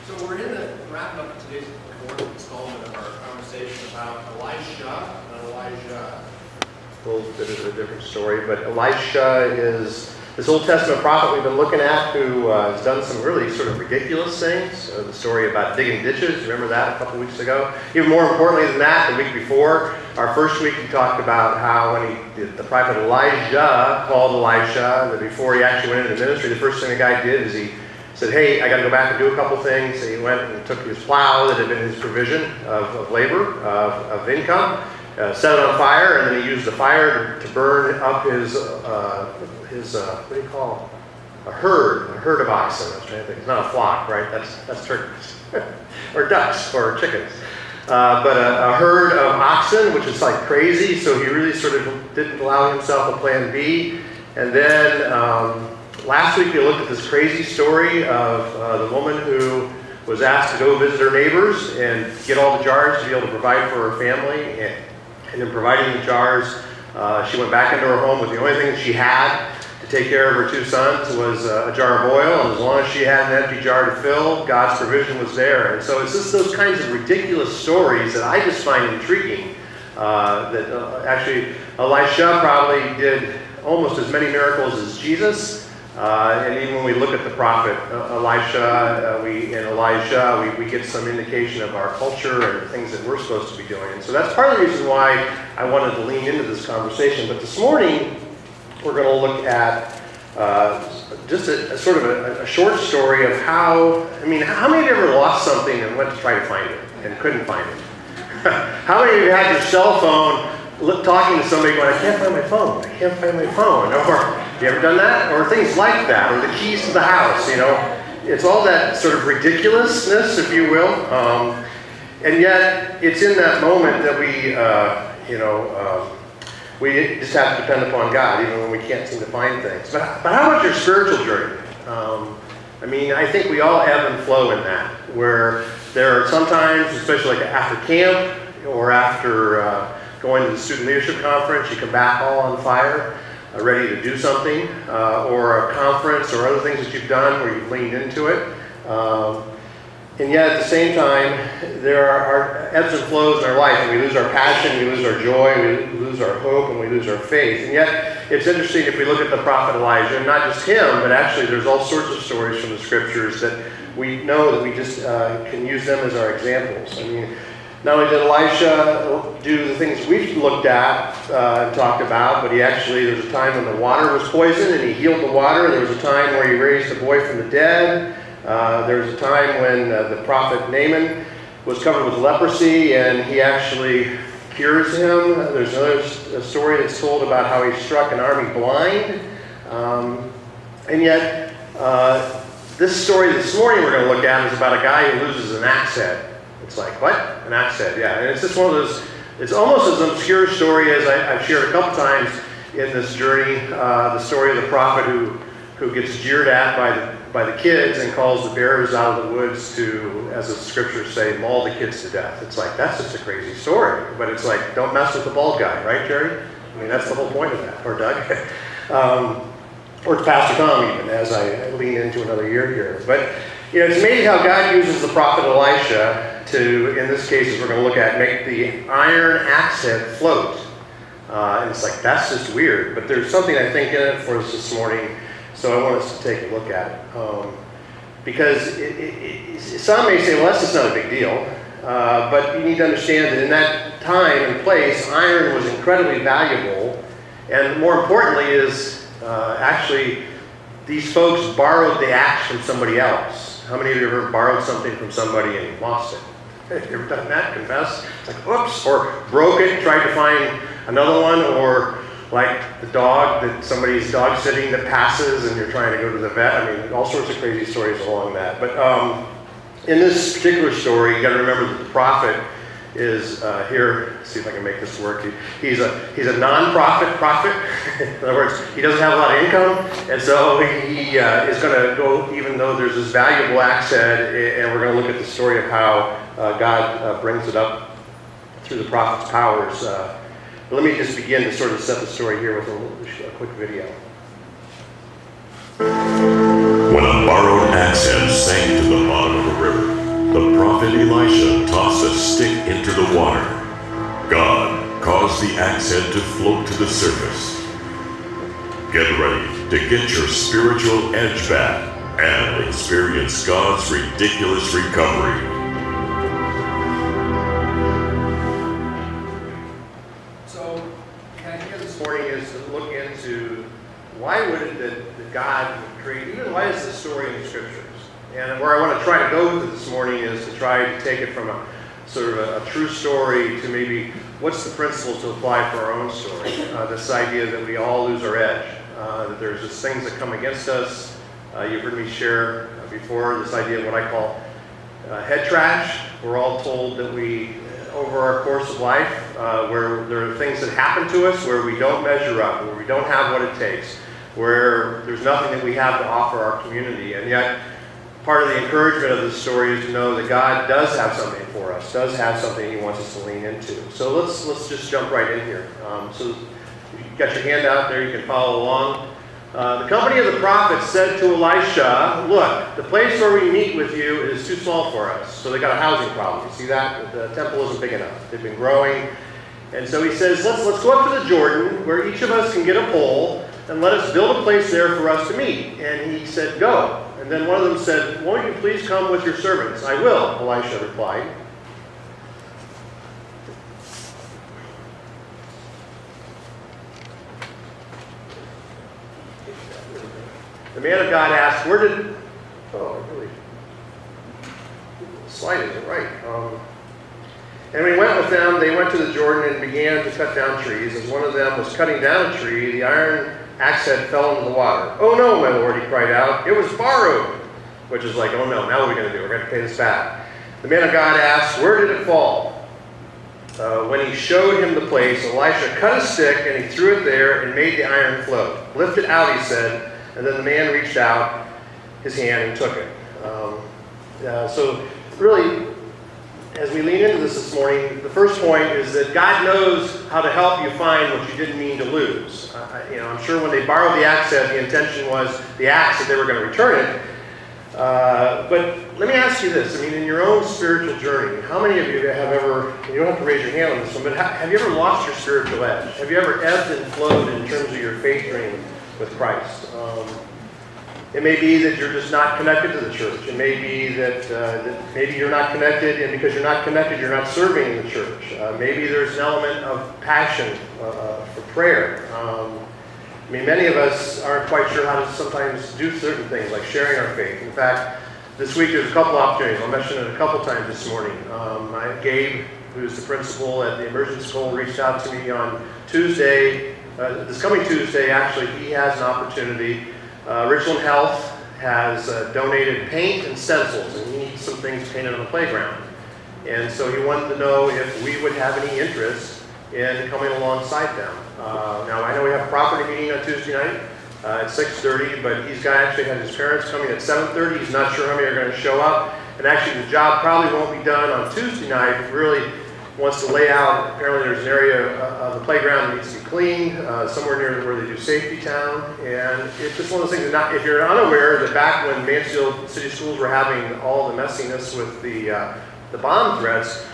So we're in the wrapping up today's fourth installment of our conversation about Elisha and Elijah. A little bit of a different story, but Elisha is this Old Testament prophet we've been looking at who has done some really sort of ridiculous things. The story about digging ditches, remember that a couple weeks ago? Even more importantly than that, the week before, our first week, he talked about how when the prophet Elijah called Elisha, that before he actually went into ministry, the first thing the guy did is he said, hey, I got to go back and do a couple things. So he went and took his plow that had been his provision of labor, of income, set it on fire, and then he used the fire to burn up his what do you call it? A herd of oxen. I was trying to think. It's not a flock, right? That's turkeys or ducks or chickens. But a herd of oxen, which is like crazy. So he really sort of didn't allow himself a plan B. And then last week we looked at this crazy story of the woman who was asked to go visit her neighbors and get all the jars to be able to provide for her family. And in providing the jars, she went back into her home with the only thing that she had to take care of her two sons was a jar of oil. And as long as she had an empty jar to fill, God's provision was there. And so it's just those kinds of ridiculous stories that I just find intriguing. Actually, Elisha probably did almost as many miracles as Jesus. And even when we look at the prophet Elisha and Elijah, we get some indication of our culture and things that we're supposed to be doing. And so that's part of the reason why I wanted to lean into this conversation. But this morning, we're going to look at just a sort of a short story of how many of you ever lost something and went to try to find it and couldn't find it? How many of you had your cell phone talking to somebody going, I can't find my phone, I can't find my phone? Or you ever done that? Or things like that, or the keys to the house, It's all that sort of ridiculousness, if you will. And yet, it's in that moment that we just have to depend upon God, even when we can't seem to find things. But how about your spiritual journey? I think we all ebb and flow in that, where there are sometimes, especially like after camp or after going to the student leadership conference, you come back all on fire, ready to do something, or a conference or other things that you've done where you've leaned into it. And yet at the same time, there are ebbs and flows in our life, and we lose our passion, we lose our joy, we lose our hope, and we lose our faith. And yet, it's interesting if we look at the prophet Elijah, and not just him, but actually there's all sorts of stories from the scriptures that we know that we just can use them as our examples. Not only did Elisha do the things we've looked at and talked about, but there was a time when the water was poisoned, and he healed the water. There was a time where he raised a boy from the dead. There was a time when the prophet Naaman was covered with leprosy, and he actually cures him. There's another story that's told about how he struck an army blind. And yet, this story this morning we're going to look at is about a guy who loses an axe head. It's like, what? An axe head, yeah. And it's just one of those, it's almost as obscure story as I've shared a couple times in this journey, the story of the prophet who gets jeered at by the kids and calls the bears out of the woods to, as the scriptures say, maul the kids to death. It's like, that's just a crazy story. But it's like, don't mess with the bald guy, right, Jerry? That's the whole point of that. Or Doug. Or Pastor Tom, even, as I lean into another year here. But, it's amazing how God uses the prophet Elisha to, in this case, as we're going to look at, make the iron axe head float. And it's like, that's just weird. But there's something, I think, in it for us this morning. So I want us to take a look at it. Because some may say, well, that's just not a big deal. But you need to understand that in that time and place, iron was incredibly valuable. And more importantly is, actually, these folks borrowed the axe from somebody else. How many of you have ever borrowed something from somebody and lost it? Have you ever done that? Confess? It's like, whoops. Or broke it, tried to find another one, or like the dog, that somebody's dog sitting that passes and you're trying to go to the vet. All sorts of crazy stories along that. But in this particular story, you got to remember that the prophet is here. Let's see if I can make this work. He's a non-profit prophet. In other words, he doesn't have a lot of income, and so he is going to go, even though there's this valuable axe head, and we're going to look at the story of how God brings it up through the prophet's powers. But let me just begin to sort of set the story here with a quick video. When a borrowed axe head sank to the bottom of a river, water, God caused the axe head to float to the surface. Get ready to get your spiritual edge back and experience God's ridiculous recovery. So, the idea this morning is to look into why would it that God would create, even why is this story in the Scriptures? And where I want to try to go with it this morning is to try to take it from a sort of a true story to maybe what's the principle to apply for our own story. This idea that we all lose our edge, that there's just things that come against us. You've heard me share before this idea of what I call head trash. We're all told that we, over our course of life, where there are things that happen to us where we don't measure up, where we don't have what it takes, where there's nothing that we have to offer our community. And yet, part of the encouragement of this story is to know that God does have something for us, does have something He wants us to lean into. So let's just jump right in here. So if you've got your hand out there, you can follow along. The company of the prophets said to Elisha, "Look, the place where we meet with you is too small for us." So they got a housing problem. You see that? The temple isn't big enough. They've been growing. And so he says, let's go up to the Jordan, where each of us can get a pole, and let us build a place there for us to meet. And he said, "Go." And then one of them said, "Won't you please come with your servants?" "I will," Elisha replied. The man of God asked, the slide isn't right. And when he went with them, they went to the Jordan and began to cut down trees. As one of them was cutting down a tree, the iron axe head fell into the water. "Oh no, my lord," he cried out. "It was borrowed," which is like, oh no, now what are we going to do? We're going to pay this back. The man of God asked, "Where did it fall?" When he showed him the place, Elisha cut a stick and he threw it there and made the iron float. "Lift it out," he said. And then the man reached out his hand and took it. So really, as we lean into this morning, the first point is that God knows how to help you find what you didn't mean to lose. I'm sure when they borrowed the axe head, the intention was the axe that they were going to return it. But let me ask you this. In your own spiritual journey, how many of you have ever, you don't have to raise your hand on this one, but have you ever lost your spiritual edge? Have you ever ebbed and flowed in terms of your faith journey with Christ? It may be that you're just not connected to the church. It may be that maybe you're not connected, and because you're not connected, you're not serving in the church. Maybe there's an element of passion for prayer. Many of us aren't quite sure how to sometimes do certain things, like sharing our faith. In fact, this week there's a couple opportunities. I'll mention it a couple times this morning. Gabe, who's the principal at the Immersion School, reached out to me on Tuesday. This coming Tuesday, actually, he has an opportunity. Richland Health has donated paint and stencils, and he needs some things painted on the playground. And so he wanted to know if we would have any interest in coming alongside them. Now, I know we have a property meeting on Tuesday night at 6:30, but he's actually had his parents coming at 7:30. He's not sure how many are going to show up. And actually, the job probably won't be done on Tuesday night. He really wants to lay out, apparently there's an area of the playground that needs to be cleaned, somewhere near where they do Safety Town. And it's just one of those things that if you're unaware that back when Mansfield City Schools were having all the messiness with the bomb threats,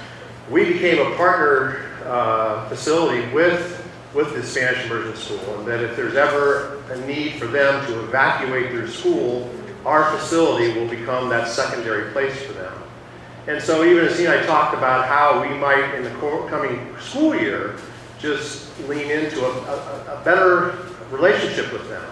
we became a partner facility with the Spanish Immersion School, and that if there's ever a need for them to evacuate their school, our facility will become that secondary place for them. And so even as he and I talked about how we might, in the coming school year, just lean into a better relationship with them.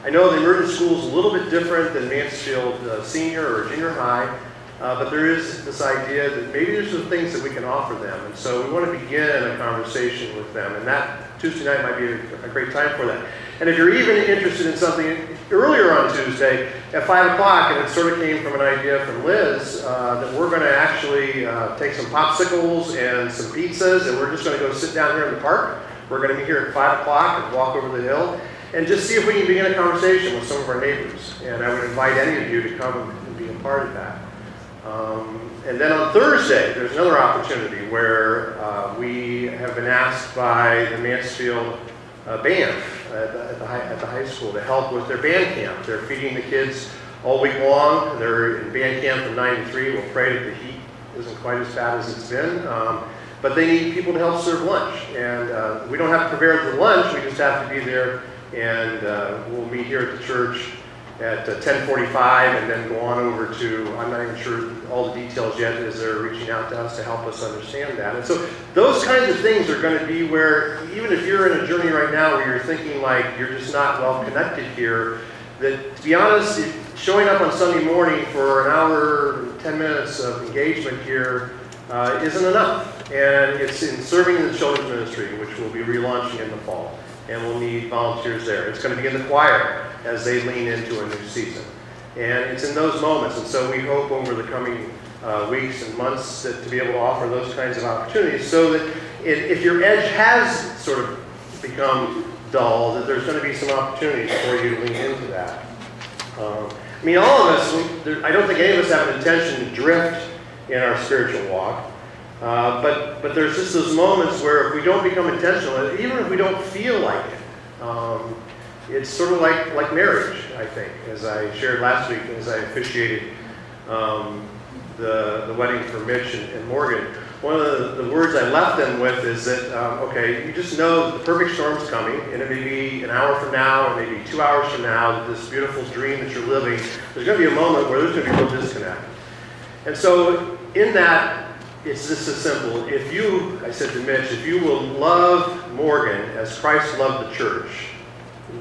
I know the Immersion School is a little bit different than Mansfield Senior or Junior High, but there is this idea that maybe there's some things that we can offer them. And so we want to begin a conversation with them, and that Tuesday night might be a great time for that. And if you're even interested in something earlier on Tuesday at 5 o'clock, and it sort of came from an idea from Liz, that we're going to actually take some popsicles and some pizzas, and we're just going to go sit down here in the park. We're going to be here at 5 o'clock and walk over the hill and just see if we can begin a conversation with some of our neighbors. And I would invite any of you to come and be a part of that. And then on Thursday, there's another opportunity where we have been asked by the Mansfield band at the high school to help with their band camp. They're feeding the kids all week long. They're in band camp from 9 to 3. We'll pray that the heat isn't quite as bad as it's been. but they need people to help serve lunch. And we don't have to prepare the lunch, we just have to be there, and we'll meet here at the church at 10:45 and then go on over to, I'm not even sure all the details yet as they're reaching out to us to help us understand that. And so those kinds of things are going to be where, even if you're in a journey right now where you're thinking like you're just not well connected here, that to be honest, showing up on Sunday morning for an hour, 10 minutes of engagement here isn't enough. And it's in serving in the children's ministry, which we'll be relaunching in the fall. And we'll need volunteers there. It's going to be in the choir as they lean into a new season. And it's in those moments. And so we hope over the coming weeks and months that to be able to offer those kinds of opportunities so that if your edge has sort of become dull, that there's going to be some opportunities for you to lean into that. I mean, all of us, I don't think any of us have an intention to drift in our spiritual walk. But there's just those moments where if we don't become intentional, even if we don't feel like it, it's sort of like marriage, I think, as I shared last week as I officiated the wedding for Mitch and Morgan. One of the words I left them with is that, okay, you just know the perfect storm's coming, and it may be an hour from now, or maybe 2 hours from now, this beautiful dream that you're living, there's going to be a moment where there's going to be a real disconnect. And so in that, it's just as simple. If you, I said to Mitch, if you will love Morgan as Christ loved the church,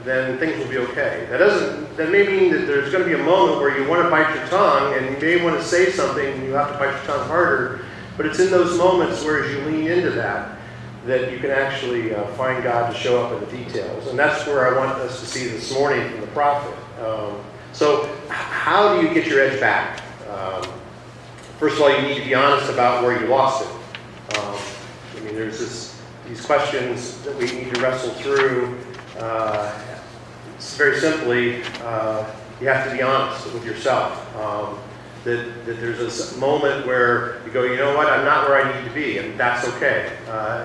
then things will be okay. That may mean that there's going to be a moment where you want to bite your tongue, and you may want to say something, and you have to bite your tongue harder. But it's in those moments where as you lean into that you can actually find God to show up in the details. And that's where I want us to see this morning from the prophet. So how do you get your edge back? First of all, you need to be honest about where you lost it. I mean, there's these questions that we need to wrestle through. It's very simply, you have to be honest with yourself. That there's this moment where you go, you know what, I'm not where I need to be, and that's okay.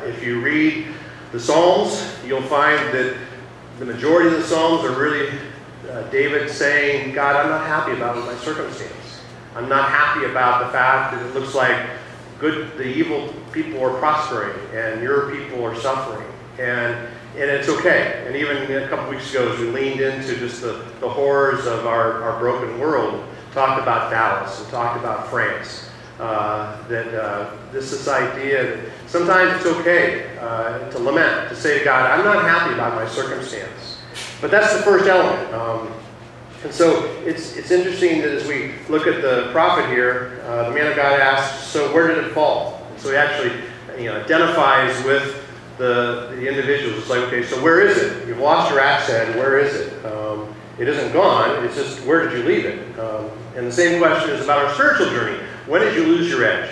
If you read the Psalms, you'll find that the majority of the Psalms are really David saying, God, I'm not happy about my circumstance. I'm not happy about the fact that it looks like the evil people are prospering and your people are suffering. And it's okay. And even a couple weeks ago, as we leaned into just the horrors of our broken world, talked about Dallas and talked about France, this idea that sometimes it's okay to lament, to say to God, I'm not happy about my circumstance. But that's the first element. And so it's interesting that as we look at the prophet here, the man of God asks, so where did it fall? And so he actually identifies with the individuals. It's like, okay, so where is it? You've lost your accent, where is it? It isn't gone, it's just where did you leave it? And the same question is about our spiritual journey. When did you lose your edge?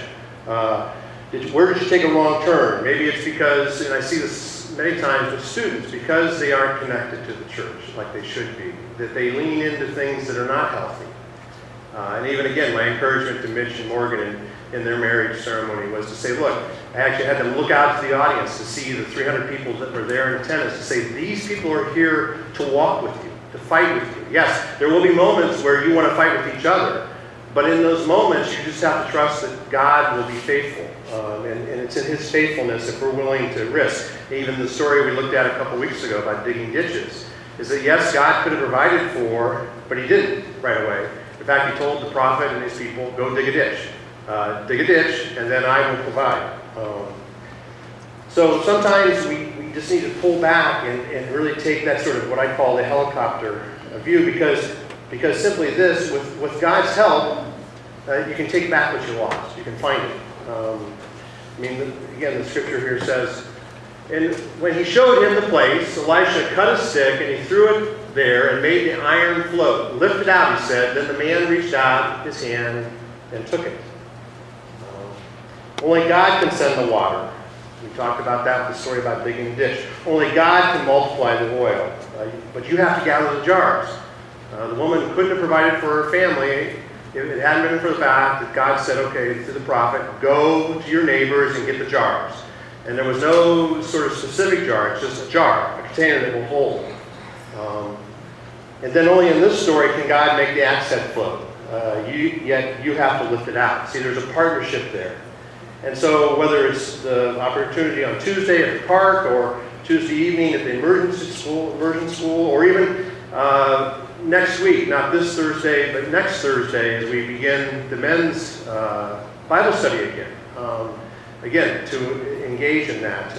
Where did you take a wrong turn? Maybe it's because, and I see this many times with students, because they aren't connected to the church like they should be, that they lean into things that are not healthy. And even again, my encouragement to Mitch and Morgan in their marriage ceremony was to say, look, I actually had them look out to the audience to see the 300 people that were there in attendance, to say, these people are here to walk with you, to fight with you. Yes, there will be moments where you want to fight with each other, but in those moments, you just have to trust that God will be faithful. And it's in His faithfulness if we're willing to risk. Even the story we looked at a couple weeks ago about digging ditches is that, yes, God could have provided for, but He didn't right away. In fact, He told the prophet and his people, go dig a ditch. Dig a ditch, and then I will provide. So sometimes we just need to pull back and really take that sort of what I call the helicopter view, because simply this, with God's help, you can take back what you lost. You can find it. Again, the scripture here says, and when he showed him the place, Elisha cut a stick and he threw it there and made the iron float. Lift it out, he said. Then the man reached out his hand and took it. Only God can send the water. We talked about that with the story about digging the ditch. Only God can multiply the oil. But you have to gather the jars. The woman couldn't have provided for her family if it hadn't been for the fact that God said, okay, to the prophet, go to your neighbors and get the jars. And there was no sort of specific jar, it's just a jar, a container that will hold. And then only in this story can God make the accent float. Yet you have to lift it out. See, there's a partnership there. And so whether it's the opportunity on Tuesday at the park, or Tuesday evening at the immersion school, or even next week, not this Thursday, but next Thursday, as we begin the men's Bible study again. Again, to engage in that,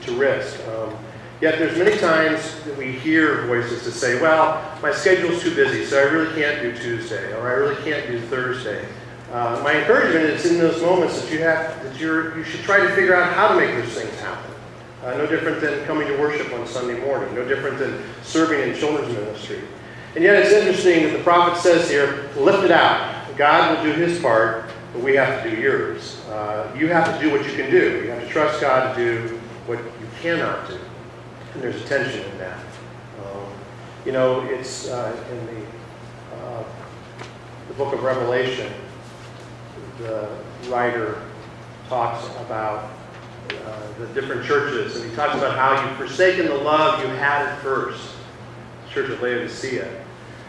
to risk. Yet there's many times that we hear voices to say, well, my schedule's too busy, so I really can't do Tuesday, or I really can't do Thursday. My encouragement is in those moments that you should try to figure out how to make those things happen. No different than coming to worship on Sunday morning, no different than serving in children's ministry. And yet it's interesting that the prophet says here, lift it out. God will do his part, but we have to do yours. You have to do what you can do. You have to trust God to do what you cannot do. And there's a tension in that. It's in the book of Revelation, the writer talks about the different churches, and he talks about how you've forsaken the love you had at first. Church of Laodicea.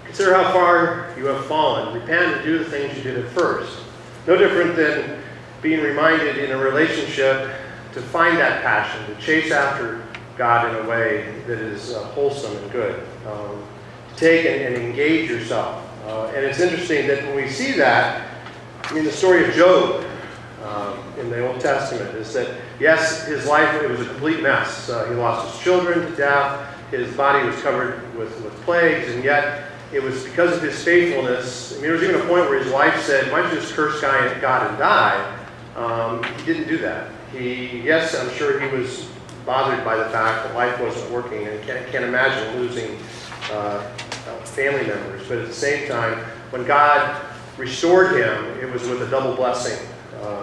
Consider how far you have fallen. Repent and do the things you did at first. No different than being reminded in a relationship to find that passion, to chase after God in a way that is wholesome and good. To take and engage yourself. And it's interesting that when we see that, the story of Job in the Old Testament is that, yes, his life, it was a complete mess. He lost his children to death. His body was covered with plagues, and yet it was because of his faithfulness. There was even a point where his wife said, why don't you just curse God and die? He didn't do that. Yes, I'm sure he was bothered by the fact that life wasn't working, and can't imagine losing family members. But at the same time, when God restored him, it was with a double blessing.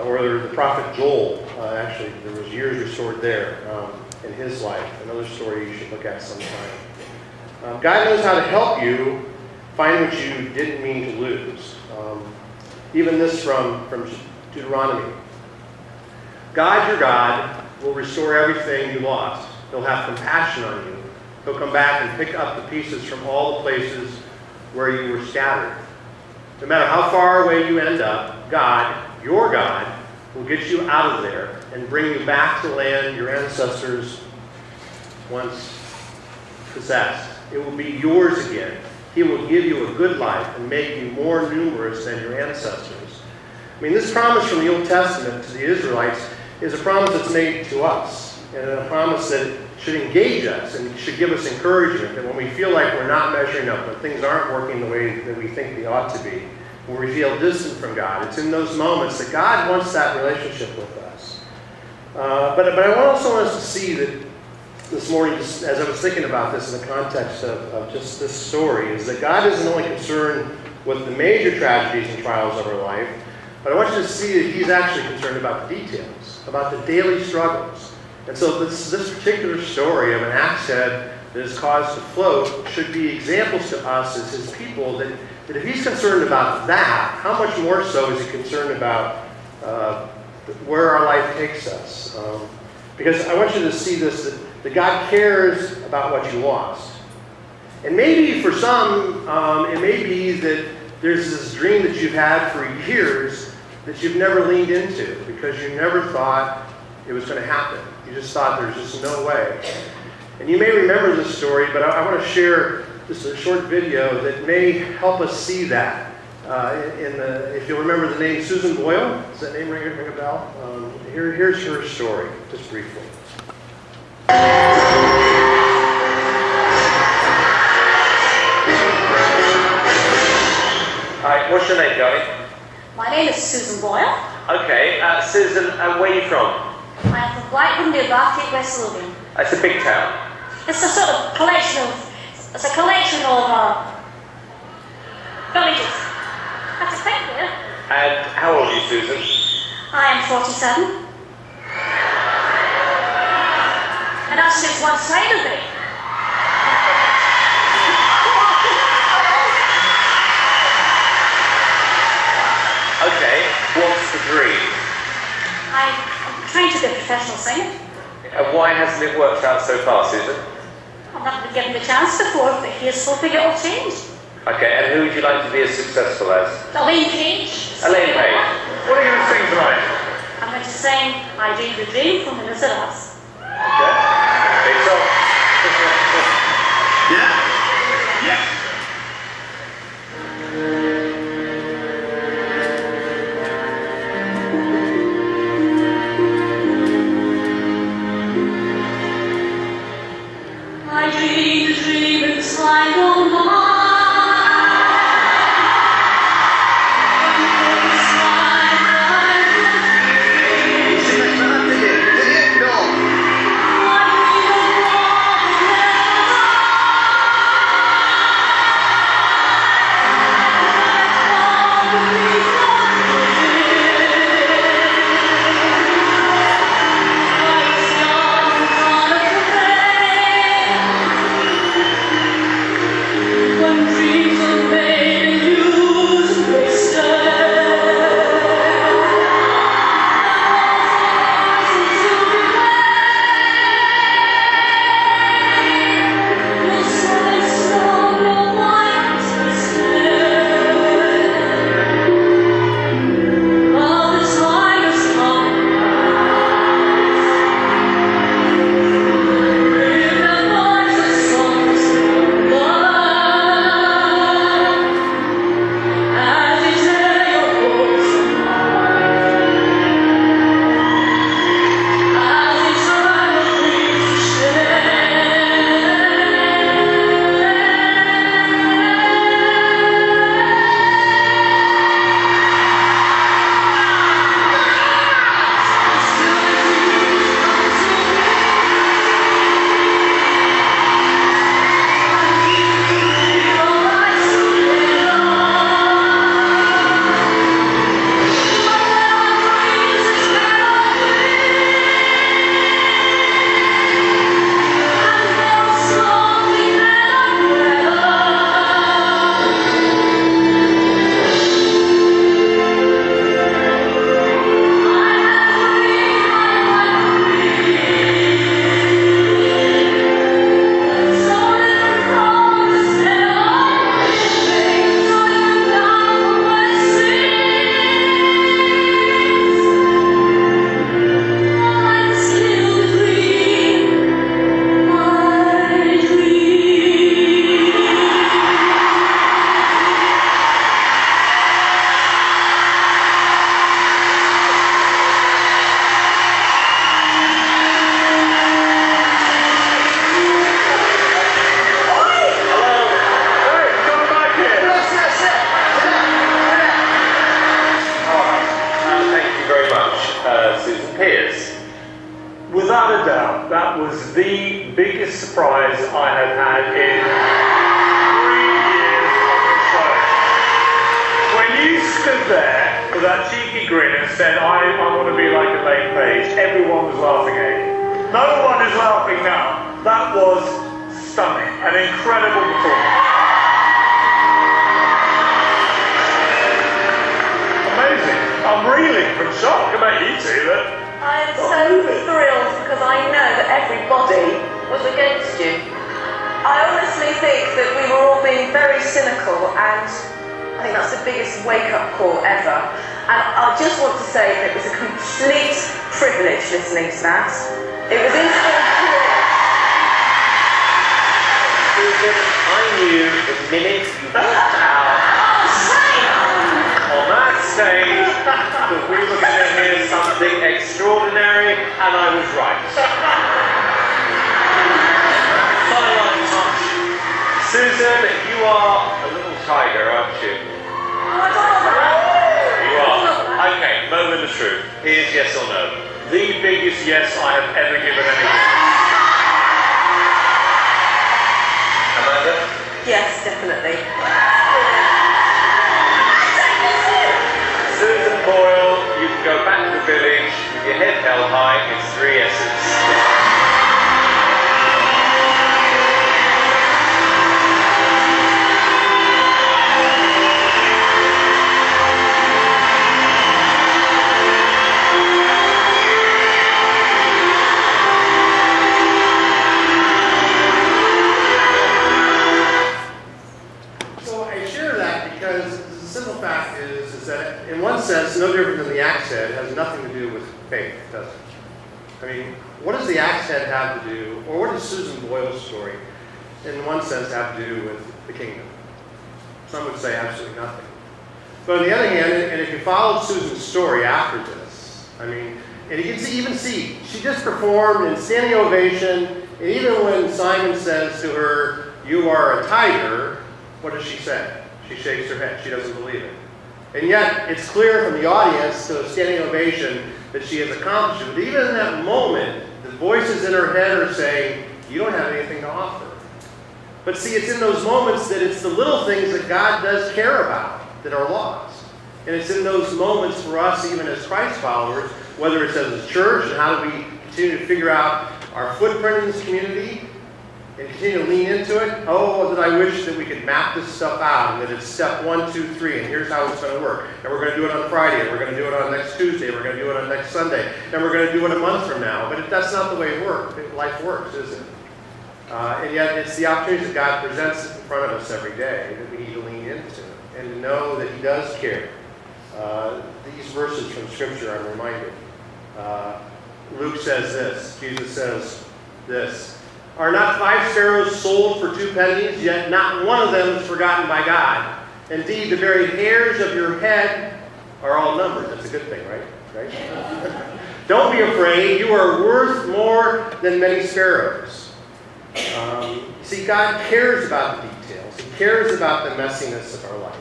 Or the prophet Joel, actually, there was years restored there in his life. Another story you should look at sometime. God knows how to help you find what you didn't mean to lose. Even this from Deuteronomy. God, your God, will restore everything you lost. He'll have compassion on you. He'll come back and pick up the pieces from all the places where you were scattered. No matter how far away you end up, God, your God, will get you out of there and bring you back to the land your ancestors once possessed. It will be yours again. He will give you a good life and make you more numerous than your ancestors. This promise from the Old Testament to the Israelites is a promise that's made to us, and a promise that should engage us and should give us encouragement that when we feel like we're not measuring up, when things aren't working the way that we think they ought to be, when we feel distant from God, it's in those moments that God wants that relationship with us. But I also want us to see that this morning, just as I was thinking about this in the context of just this story, is that God isn't only concerned with the major tragedies and trials of our life, but I want you to see that he's actually concerned about the details, about the daily struggles. And so this particular story of an axe head that is caused to float should be examples to us as his people that if he's concerned about that, how much more so is he concerned about where our life takes us? Because I want you to see this, that God cares about what you lost. And maybe for some, it may be that there's this dream that you've had for years that you've never leaned into because you never thought it was going to happen. You just thought there's just no way. And you may remember this story, but I want to share just a short video that may help us see that. If you'll remember the name Susan Boyle, does that name ring a bell? Here's her story, just briefly. Hi, what's your name, darling? My name is Susan Boyle. Okay, Susan, where are you from? I'm from Blackburn, near Barclay, West Lothian. It's a big town. It's a sort of collection of villages. That's a thing, yeah. And how old are you, Susan? I am 47. And that's just one side of me. Okay, what's the dream? I'm trying to be a professional singer. And why hasn't it worked out so far, Susan? I've not been given the chance before, but here's hoping it will change. Okay, and who would you like to be as successful as? Elaine Page. Elaine Page. What are you going to sing tonight? I'm going to sing saying, I dreamed a dream from the Lizards. Okay. Big song. Yeah? Yeah. I dreamed a dream inside all mine. Without a doubt, that was the biggest surprise I have had in 3 years of the show. When you stood there with that cheeky grin and said, I want to be like Elaine Page, everyone was laughing at you. No one is laughing now. That was stunning, an incredible performance. Amazing. I'm reeling from shock. How about you two? I'm so thrilled because I know that everybody was against you. I honestly think that we were all being very cynical, and I think that's the biggest wake-up call ever. And I just want to say that it was a complete privilege listening to that. It was inspiring. Susan, I knew the minute you walked out on that stage that we were going to hear something extraordinary, and I was right. Sideline touch. Susan, you are a little tiger, aren't you? You are. Okay, moment of truth. Here's yes or no. The biggest yes I have ever given anyone. Amanda? Yes, definitely. Susan Boyle, you can go back to the village with your head held high. It's 3 yeses. So I share that because the simple fact is that in one sense, no no different than the axe head, has nothing to do with faith, does it? I mean, what does the axe head have to do, or what does Susan Boyle's story, in one sense, have to do with the kingdom? Some would say absolutely nothing. But on the other hand, and if you followed Susan's story after this, I mean, and you can even see, she just performed in standing ovation, and even when Simon says to her, "You are a tither," what does she say? She shakes her head. She doesn't believe it. And yet, it's clear from the audience to a standing ovation that she has accomplished it. But even in that moment, the voices in her head are saying, "You don't have anything to offer." But see, it's in those moments that it's the little things that God does care about that are lost. And it's in those moments for us, even as Christ followers, whether it's as a church and how do we continue to figure out our footprint in this community and continue to lean into it. Oh, that I wish that we could map this stuff out and that it's step 1, 2, 3, and here's how it's going to work. And we're going to do it on Friday, and we're going to do it on next Tuesday, we're going to do it on next Sunday, and we're going to do it a month from now. But that's not the way life works, is it? And yet it's the opportunities that God presents in front of us every day that we need to lean into and to know that He does care. These verses from Scripture, I'm reminded. Luke says this, Jesus says this, "Are not 5 sparrows sold for 2 pennies, yet not one of them is forgotten by God? Indeed, the very hairs of your head are all numbered." That's a good thing, right? "Don't be afraid, you are worth more than many sparrows." See, God cares about the details. He cares about the messiness of our life.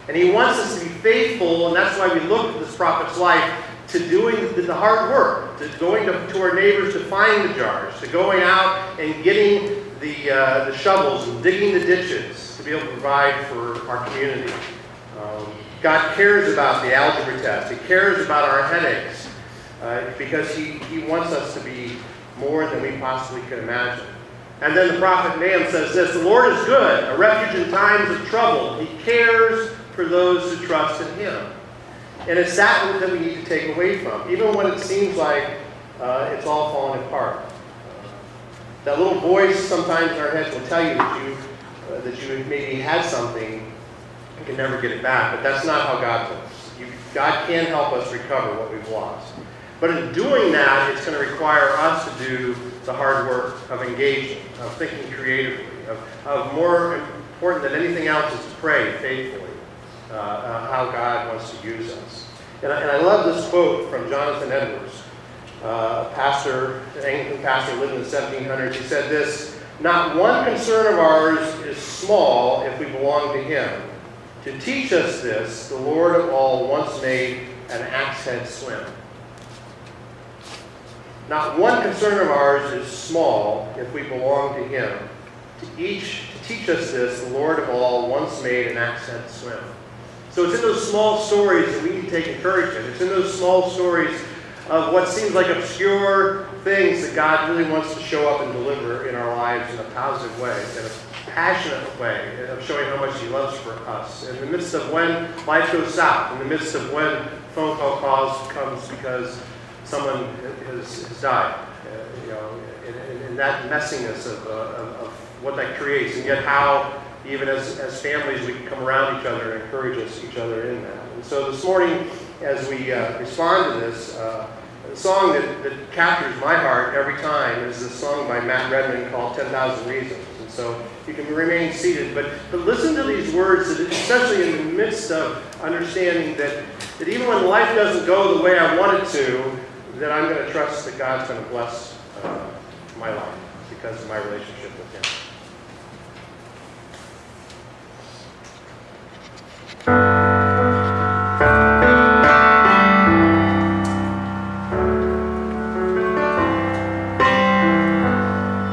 And He wants us to be faithful, and that's why we look at this prophet's life, to doing the hard work, to going to our neighbors to find the jars, to going out and getting the shovels and digging the ditches to be able to provide for our community. God cares about the algebra test. He cares about our headaches because He wants us to be more than we possibly could imagine. And then the prophet Nahum says this, "The Lord is good, a refuge in times of trouble. He cares for those who trust in Him." And it's that we need to take away from, even when it seems like it's all falling apart. That little voice sometimes in our heads will tell you that you maybe had something and can never get it back, but that's not how God works. God can help us recover what we've lost. But in doing that, it's going to require us to do the hard work of engaging, of thinking creatively, of more important than anything else is to pray faithfully. How God wants to use us. And I love this quote from Jonathan Edwards, an Anglican pastor living in the 1700s. He said this, "Not one concern of ours is small if we belong to Him. To teach us this, the Lord of all once made an axe head swim." Not one concern of ours is small if we belong to Him. To teach us this, the Lord of all once made an axe head swim. So it's in those small stories that we need to take encouragement. It's in those small stories of what seems like obscure things that God really wants to show up and deliver in our lives in a positive way, in a passionate way, of showing how much He loves for us. In the midst of when life goes south, in the midst of when phone call comes because someone has died, in that messiness of what that creates, and yet how even as families, we can come around each other and encourage each other in that. And so this morning, as we respond to this, the song that captures my heart every time is this song by Matt Redman called 10,000 Reasons. And so you can remain seated, but listen to these words, especially in the midst of understanding that even when life doesn't go the way I want it to, that I'm going to trust that God's going to bless my life because of my relationship with Him.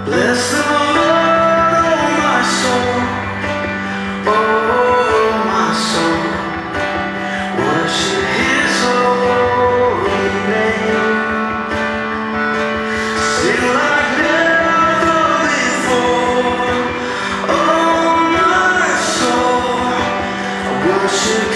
Bless the Lord, oh my soul, oh my soul, worship His holy name. Sing like never before, oh my soul, worship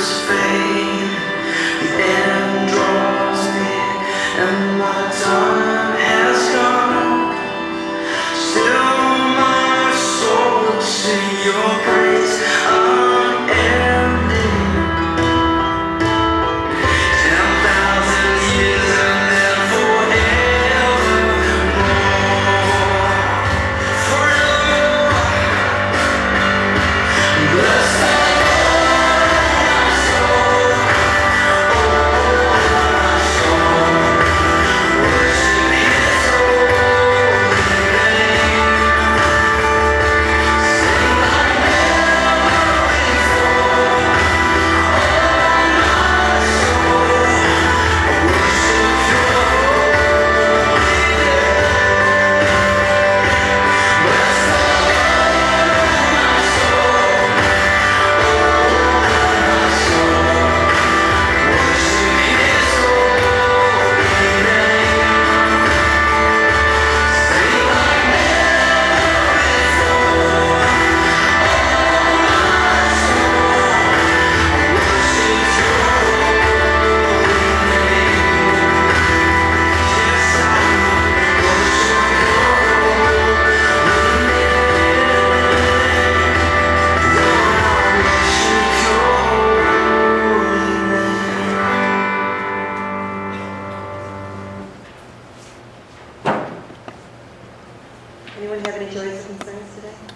words fade, the end draws near, and my time has come. Still my soul will sing your praise unending. 10,000 years and then forevermore. Bless the Anyone have any joys or concerns today?